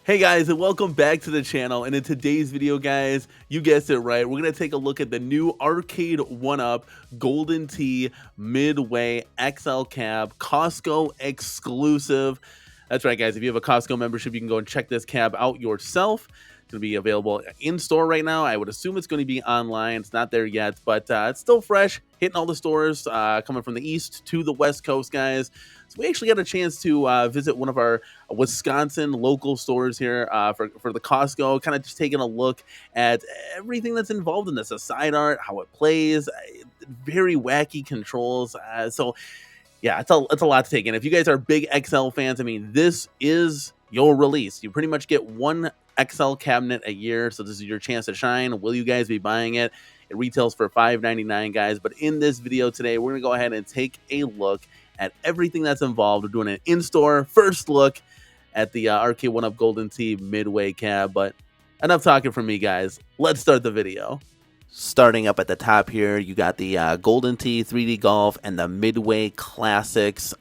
Hey guys, and welcome back to the channel. And in today's video, guys, you guessed it right, we're gonna take a look at the new Arcade 1-Up Golden Tee Midway XL cab, Costco exclusive. That's right, guys. If you have a Costco membership, you can go and check this cab out yourself. It's going to be available in store right now. I would assume it's going to be online. It's not there yet, but it's still fresh, hitting all the stores, coming from the east to the west coast, guys. So we actually got a chance to visit one of our Wisconsin local stores here for the Costco, kind of just taking a look at everything that's involved in this, the side art, how it plays, very wacky controls. Yeah, it's a lot to take in. If you guys are big XL fans, I mean, this is your release. You pretty much get one XL cabinet a year, so this is your chance to shine. Will you guys be buying it? It retails for $5.99, guys. But in this video today, we're going to go ahead and take a look at everything that's involved. We're doing an in-store first look at the Arcade 1-Up Golden Tee Midway cab. But enough talking from me, guys. Let's start the video. Starting up at the top here, you got the Golden Tee 3D Golf and the Midway Classics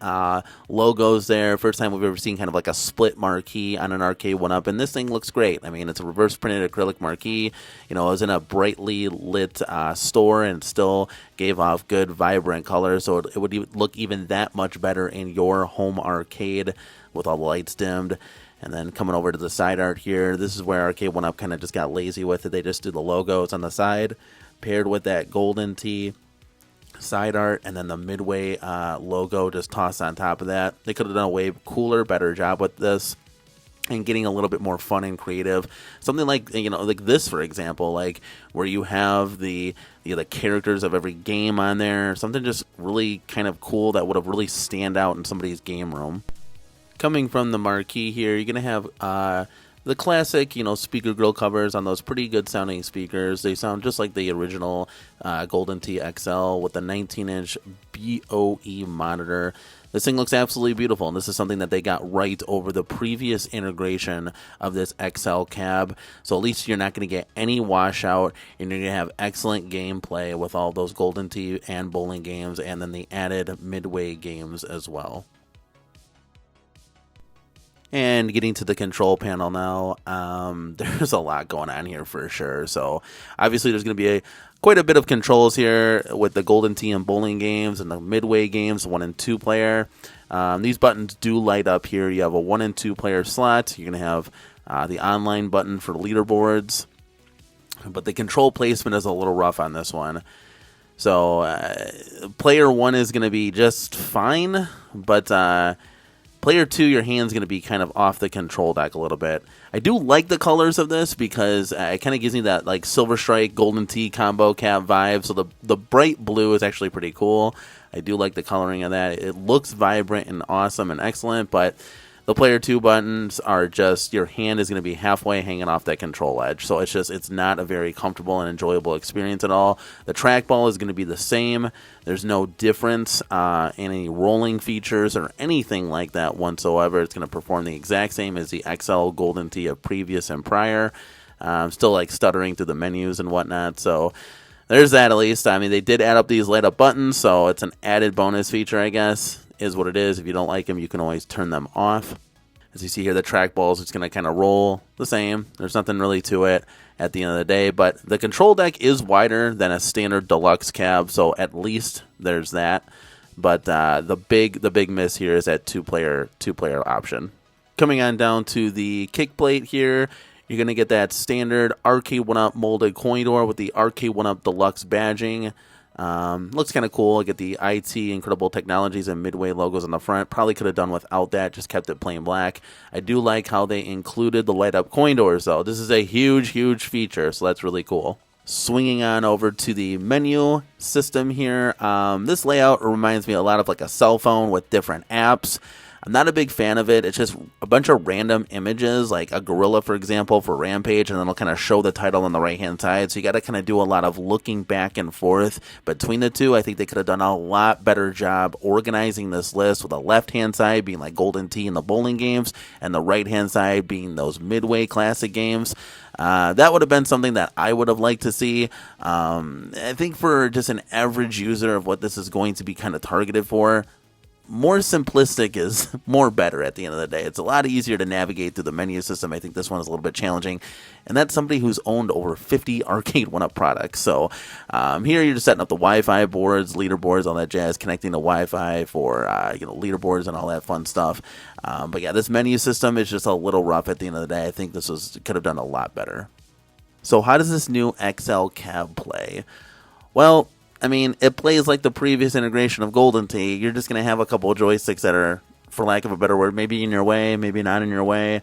logos there. First time we've ever seen kind of like a split marquee on an Arcade 1-Up, and this thing looks great. I mean, it's a reverse printed acrylic marquee. You know, it was in a brightly lit store and still gave off good, vibrant colors, so it would look even that much better in your home arcade with all the lights dimmed. And then coming over to the side art here, this is where Arcade 1-Up kind of just got lazy with it. They just do the logos on the side, paired with that Golden Tee side art, and then the Midway logo just tossed on top of that. They could have done a way cooler, better job with this, and getting a little bit more fun and creative. Something like, you know, like this, for example, like where you have the characters of every game on there. Something just really kind of cool that would have really stand out in somebody's game room. Coming from the marquee here, you're going to have the classic, you know, speaker grill covers on those pretty good sounding speakers. They sound just like the original Golden Tee XL with the 19-inch BOE monitor. This thing looks absolutely beautiful, and this is something that they got right over the previous integration of this XL cab. So at least you're not going to get any washout, and you're going to have excellent gameplay with all those Golden Tee and bowling games, and then the added Midway games as well. And getting to the control panel now, there's a lot going on here for sure. So obviously there's going to be quite a bit of controls here with the Golden Tee and bowling games and the Midway games, 1 and 2 player. These buttons do light up here. You have a 1 and 2 player slot. You're going to have the online button for leaderboards. But the control placement is a little rough on this one. So player 1 is going to be just fine, but player 2, your hand's going to be kind of off the control deck a little bit. I do like the colors of this because it kind of gives me that like Silver Strike Golden Tee combo cab vibe. So the bright blue is actually pretty cool. I do like the coloring of that. It looks vibrant and awesome and excellent, but the player 2 buttons are just, your hand is going to be halfway hanging off that control edge. So it's not a very comfortable and enjoyable experience at all. The trackball is going to be the same. There's no difference in any rolling features or anything like that whatsoever. It's going to perform the exact same as the XL Golden Tee of previous and prior. Still like stuttering through the menus and whatnot. So there's that at least. I mean, they did add up these light up buttons, so it's an added bonus feature, I guess. Is what it is. If you don't like them, you can always turn them off. As you see here, the trackballs, it's going to kind of roll the same. There's nothing really to it at the end of the day, but the control deck is wider than a standard deluxe cab, so at least there's that. But the big miss here is that two player option. Coming on down to the kick plate here, you're going to get that standard Arcade 1-Up molded coin door with the Arcade 1-Up Deluxe badging. Looks kind of cool. I get the IT Incredible Technologies and Midway logos on the front. Probably could have done without that, just kept it plain black. I do like how they included the light up coin doors though. This is a huge feature, so that's really cool. Swinging on over to the menu system here. This layout reminds me a lot of like a cell phone with different apps. I'm not a big fan of it. It's just a bunch of random images, like a gorilla, for example, for Rampage, and then it'll kind of show the title on the right-hand side. So you got to kind of do a lot of looking back and forth between the two. I think they could have done a lot better job organizing this list with the left-hand side being like Golden Tee and the bowling games, and the right-hand side being those Midway classic games. That would have been something that I would have liked to see. I think for just an average user of what this is going to be kind of targeted for, more simplistic is more better at the end of the day. It's a lot easier to navigate through the menu system. I think this one is a little bit challenging, and that's somebody who's owned over 50 Arcade 1-Up products. So here you're just setting up the Wi-Fi boards, leaderboards, all that jazz, connecting to Wi-Fi for leaderboards and all that fun stuff. But yeah, this menu system is just a little rough at the end of the day. I think this could have done a lot better. So how does this new XL cab play? Well, I mean, it plays like the previous integration of Golden Tee. You're just going to have a couple of joysticks that are, for lack of a better word, maybe in your way, maybe not in your way.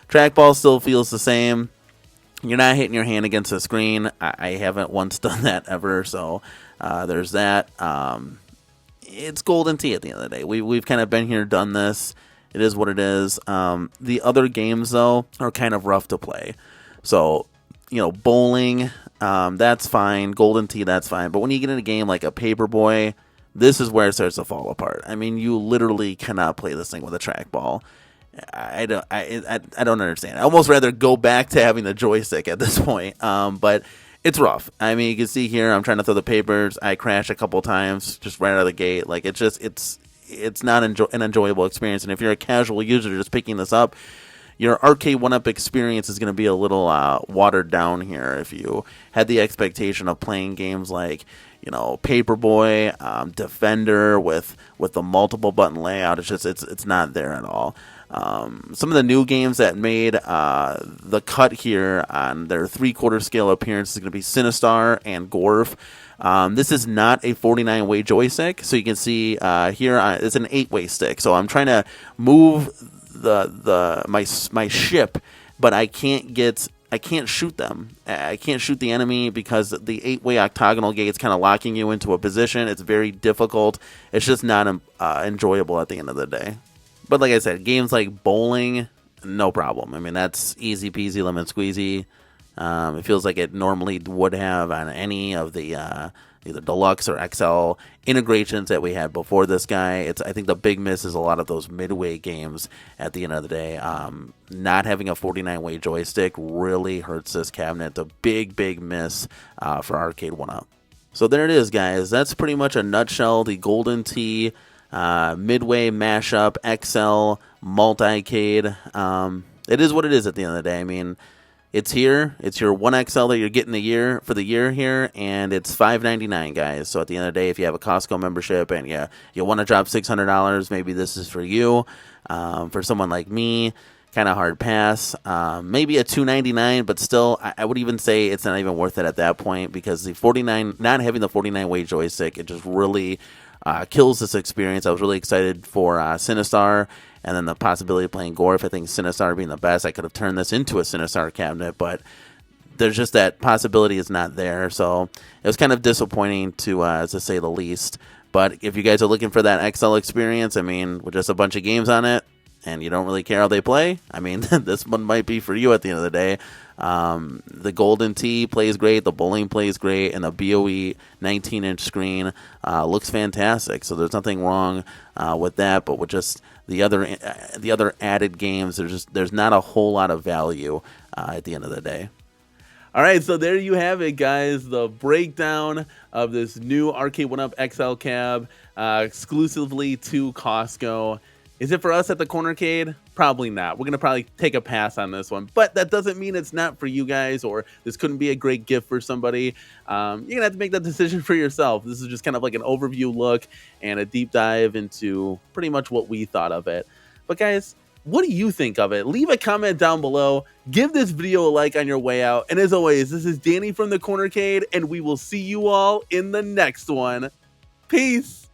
Trackball still feels the same. You're not hitting your hand against the screen. I haven't once done that ever, so there's that. It's Golden Tee at the end of the day. We've kind of been here, done this. It is what it is. The other games, though, are kind of rough to play. So, bowling, that's fine. Golden Tee, that's fine. But when you get in a game like a Paperboy, this is where it starts to fall apart. I mean, you literally cannot play this thing with a trackball. I don't understand. I almost rather go back to having the joystick at this point. But it's rough. I mean, you can see here, I'm trying to throw the papers. I crash a couple times just right out of the gate. Like, it's not an enjoyable experience. And if you're a casual user just picking this up, your Arcade 1-Up experience is going to be a little watered down here. If you had the expectation of playing games like, Paperboy, Defender with the multiple button layout, it's not there at all. Some of the new games that made the cut here on their 3/4 scale appearance is going to be Sinistar and Gorf. This is not a 49-way joystick, so you can see here it's an 8-way stick. So I'm trying to move my ship, but I can't shoot them. I can't shoot the enemy because the 8-way octagonal gate's kind of locking you into a position. It's very difficult. It's just not enjoyable at the end of the day. But like I said, games like bowling, no problem. I mean, that's easy peasy lemon squeezy. It feels like it normally would have on any of the either deluxe or XL integrations that we had before this guy. I think the big miss is a lot of those midway games at the end of the day. Not having a 49-way joystick really hurts this cabinet. It's a big miss for Arcade 1-Up. So there it is, guys. That's pretty much a nutshell. The Golden Tee midway mashup XL multi-cade. It is what it is at the end of the day. I mean, it's here. It's your 1XL that you're getting for the year here, and it's $5.99, guys. So at the end of the day, if you have a Costco membership and you want to drop $600, maybe this is for you. For someone like me, kind of hard pass. Maybe a $2.99, but still, I would even say it's not even worth it at that point because not having the 49-way joystick, it just really kills this experience. I was really excited for Sinistar, and then the possibility of playing Gorf. I think Sinistar being the best, I could have turned this into a Sinistar cabinet, but there's just that possibility is not there. So it was kind of disappointing to say the least. But if you guys are looking for that XL experience, I mean, with just a bunch of games on it, and you don't really care how they play, I mean, this one might be for you at the end of the day. The Golden Tee plays great, the bowling plays great, and the BOE 19-inch screen looks fantastic. So there's nothing wrong with that, but with just the other added games, there's not a whole lot of value at the end of the day. All right, so there you have it, guys. The breakdown of this new Arcade 1-Up XL cab exclusively to Costco. Is it for us at the Cornercade? Probably not. We're going to probably take a pass on this one. But that doesn't mean it's not for you guys or this couldn't be a great gift for somebody. You're going to have to make that decision for yourself. This is just kind of like an overview look and a deep dive into pretty much what we thought of it. But guys, what do you think of it? Leave a comment down below. Give this video a like on your way out. And as always, this is Danny from the Cornercade, and we will see you all in the next one. Peace.